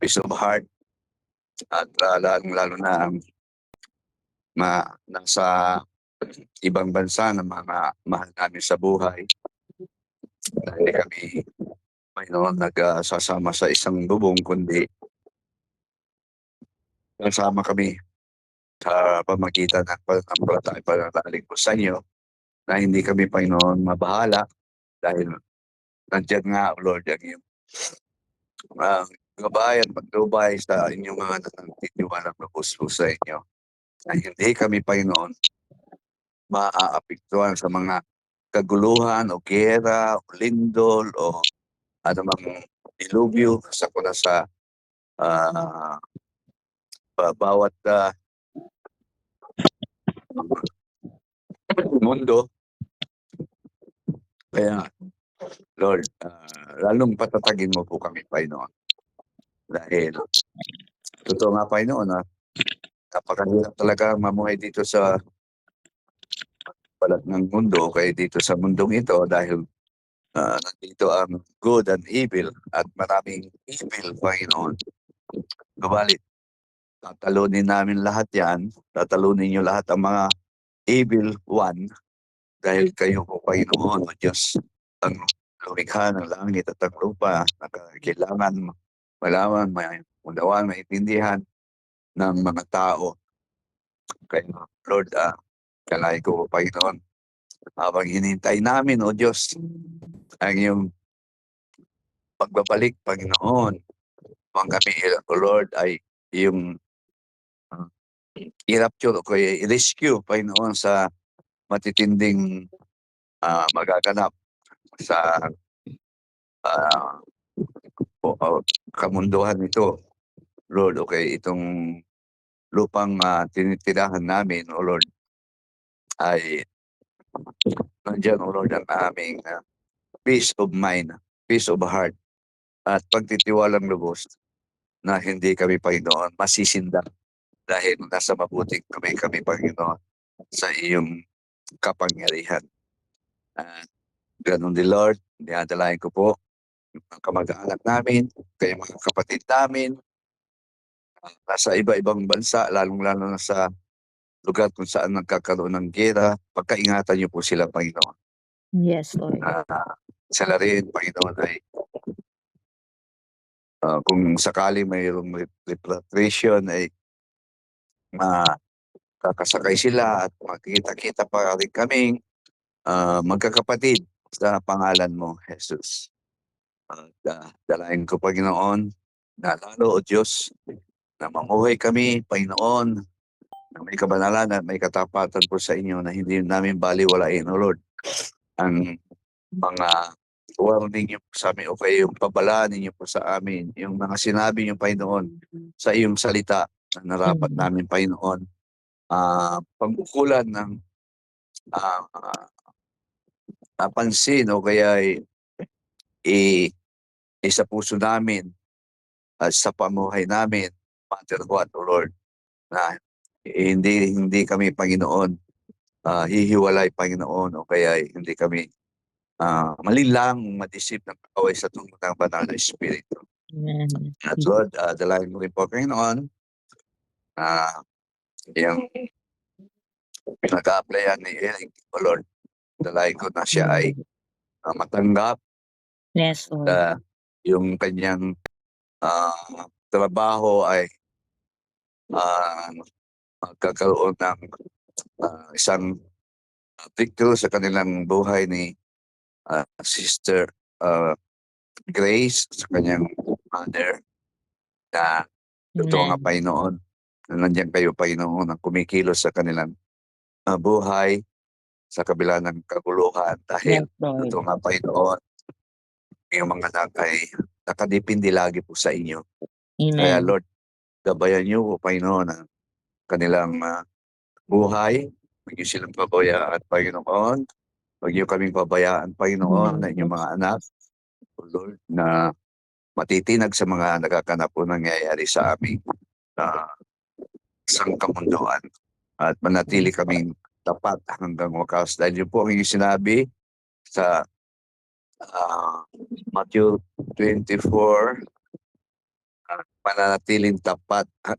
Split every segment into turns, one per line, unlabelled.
peace of heart, at lalo na nasa ibang bansa ng mga mahal namin sa buhay. Hindi kami Panginoon nagsasama sa isang bubong, kundi kasama kami sa pamagitan ng pananalig ko sa inyo, na hindi kami, Panginoon, mabahala dahil nandiyan nga, Lord, ang iyong gabay at pagdubay sa inyong mga nagtitiwalang lubos po sa inyo, na hindi kami, Panginoon, maaapektuhan sa mga kaguluhan o gera o lindol o anumang dilubyo sa bawat mundo. Kaya, Lord, lalong patatagin mo po kami, Panginoon. Dahil, totoo nga, Panginoon, napakahirap talaga mamuhay dito sa balat ng mundo, kaya dito sa mundong ito, dahil nandito ang good and evil, at maraming evil, Panginoon. Kabalit, tatalunin namin lahat yan, tatalunin niyo lahat ang mga evil one, dahil kayo po, Panginoon, o Diyos, ang lumikha ng langit at ang lupa, na kailangan malaman, unawaan, maintindihan ng mga tao. Kaya, Lord, kalay ko, Panginoon, habang hinintay namin, o Diyos, ang iyong pagbabalik, Panginoon, ang kami, o Lord, ay yung i-rapture o i-rescue, Panginoon, sa matitinding magaganap sa kamunduhan nito, Lord. Okay, itong lupang tinitirahan namin, o Lord, ay nandiyan, o Lord, ang aming peace of mind, peace of heart, at pagtitiwalang lubos na hindi kami, Panginoon, masisindak dahil nasa mabuting kami, Panginoon, sa iyong kapangyarihan. Ganun din, Lord, dinadalayan ko po ang kamag-anak namin, kaya mga kapatid namin, nasa iba-ibang bansa, lalong-lalo na sa lugar kung saan nagkakaroon ng gera. Pagkaingatan niyo po sila, Panginoon.
Yes, Lord.
Sila rin, Panginoon, ay kung sakali mayroong repatriation, ay makakasakay sila at magkita-kita pa rin kaming magkakapatid sa pangalan mo, Jesus. Dalayan ko, Panginoon, na lalo, o Diyos, na mamuhay kami, Panginoon, na may kabanalan at may katapatan po sa inyo, na hindi namin baliwalain, O Lord, ang mga warning niyo po sa amin, o kayo yung pabalaan ninyo po sa amin, yung mga sinabi niyo, Panginoon, sa iyong salita, na narapat namin, Panginoon, pagbukulan ng napansin, o kaya sa puso namin at sa pamuhay namin, matter what, O Lord, na hindi kami, Panginoon, hihiwalay, Panginoon, o kaya hindi kami malilang madisip ng kaway sa tungkol ng banal na Espiritu.
Amen.
At Lord, dalayan mo rin po, Panginoon, yung pinag-a-applyan ni Eric, O Lord, dalayan ko na siya ay matanggap.
Yes, Lord.
Yung kanyang trabaho ay magkakaroon ng isang breakthrough sa kanilang buhay ni Sister Grace, sa kanyang mother, na totoo nga, Panginoon, na nandiyan kayo, Panginoon, ang kumikilos sa kanilang buhay sa kabila ng kaguluhan, dahil totoo nga, Panginoon, yung mga anak ay nakadipindi lagi po sa inyo.
Amen.
Kaya, Lord, gabayan niyo po, Panginoon, ang kanilang buhay. Huwag niyo silang pabayaan, Panginoon. Huwag niyo kaming pabayaan, Panginoon, na inyong mga anak, Lord, na matitinag sa mga nagaganap po nangyayari sa aming isang kamunduan, at manatili kaming tapat hanggang wakas. Dahil yun po ang inyong sinabi sa Matthew 24, mananatiling tapat at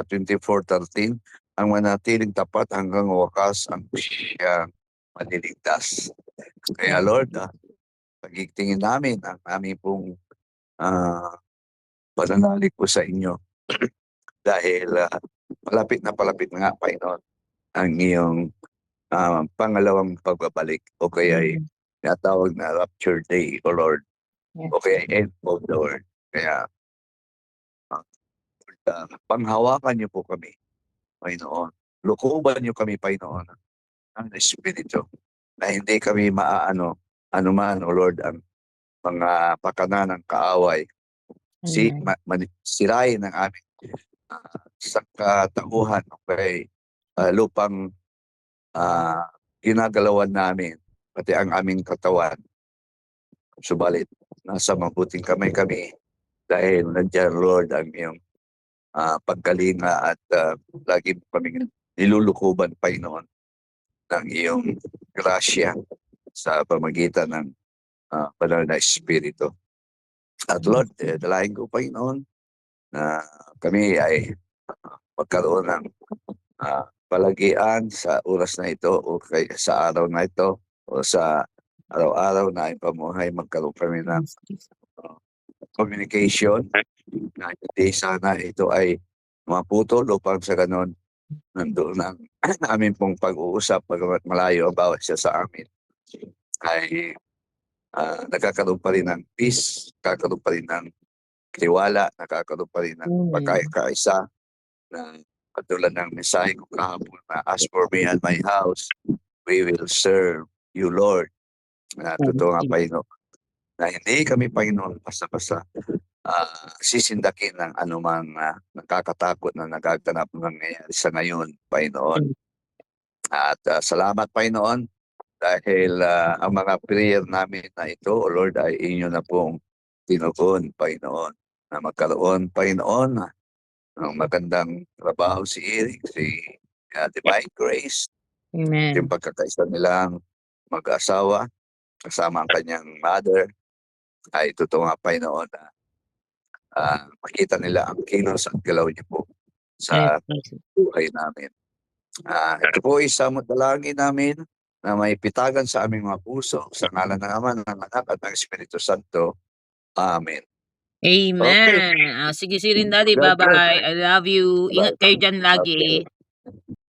24:13, ang mananatiling tapat hanggang wakas ang siyang maliligtas. Kaya
Yes.
Lord, pagigtingin namin ang aming pong pananalig po sa inyo dahil palapit na nga, Panginoon, ang iyong pangalawang pagbabalik o kaya'y
Amen.
tinatawag na rapture day, O Lord, o
Yes.
kaya end of the world. Kaya panghawakan niyo po kami, Panginoon. Looban niyo kami, Panginoon, ng Espiritu na hindi kami anuman, O Lord, ang mga pakana ng kaaway,
Amen.
sirain ang aming sangkatauhan o kay lupang ginagalawan namin, pati ang aming katawan. Subalit, nasa mabuting kamay kami dahil nandiyan, Lord, ang iyong pagkalinga at lagi mo kaming nilulukuban, Panginoon, ng iyong grasya sa pamagitan ng banal na Espiritu. At Lord, dalahin ko, Panginoon, na kami ay magkaroon ng palagian sa oras na ito o sa araw na ito o sa araw-araw na ipamuhay, magkaroon kami ng communication na hindi sana ito ay maputol upang sa ganon nandoon ang amin pong pag-uusap, pagkamat malayo ang bawat isa sa amin, ay nagkakaroon pa rin ng peace, nagkakaroon pa rin ng tiwala, nagkakaroon pa rin ng
Amen.
pagkakaisa na katulad ng mensahe ko kahapon na as for me and my house, we will serve you, Lord. Totoo nga, Panginoon, na hindi kami, Panginoon, basta-basta sisindakin ng anumang nakakatakot na nagaganap nangyayari sa ngayon, Panginoon. At salamat, Panginoon, dahil ang mga prayer namin na ito, O Lord, ay inyo na pong tinugon, Panginoon, na magkaroon, Panginoon, ng magandang trabaho si Eric, si Divine Grace, yung
Amen.
pagkakaisa nilang mag-asawa, kasama ang kanyang mother, ay totoo nga, Panginoon, na makita nila ang kilos at galaw niyo po sa buhay namin. Ito po isang dalangin namin na may pitagan sa aming mga puso, sa ngalan ng Ama, ng Anak, at ng Espiritu Santo. Amen. Okay.
Amen. Sige, si rin Daddy.
God bless.
Bye-bye. I love you. Ingat kayo dyan lagi.
Okay.